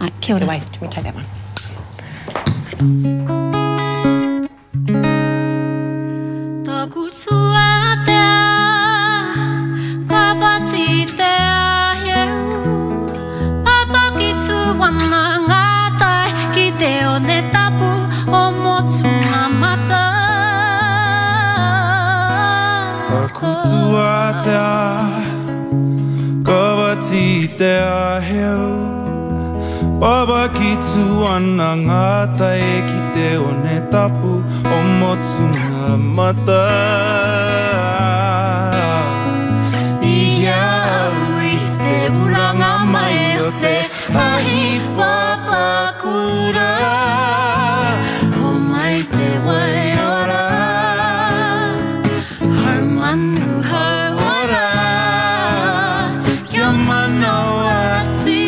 Right, kia ora. Away. Do we take that one? Baba ki tu ana ngata e ki te o ne tapu o motu ngā mata. Ia ui te uranga mai o te ahi papa kura. O mai te wai ora, haumanu hauora, kia mana ati.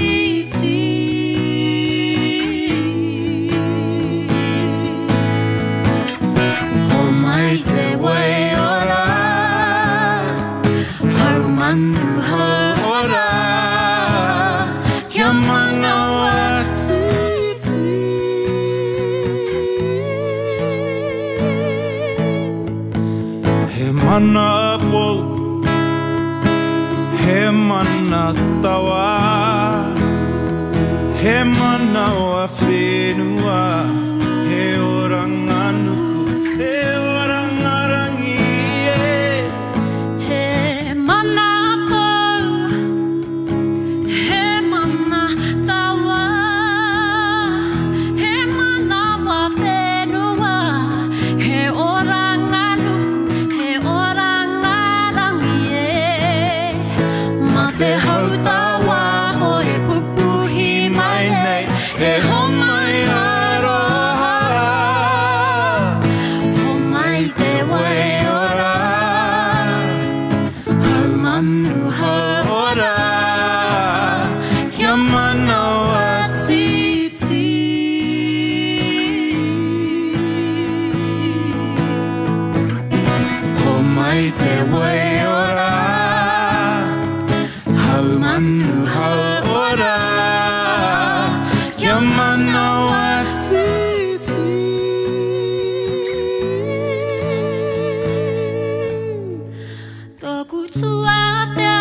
Mana po, he mana tawa, he mana wa whenua, he oranga nuku, he oranga rangi, he mana po, he mana tawa, he mana wa whenua, he oranga te hautawa ho e pupuhi mai nei e ho mai aroha ho mai te wai ora haumanu haora kia mana watiti ho mai te wai ora haumanu haora kia mana watiti. Taku tuata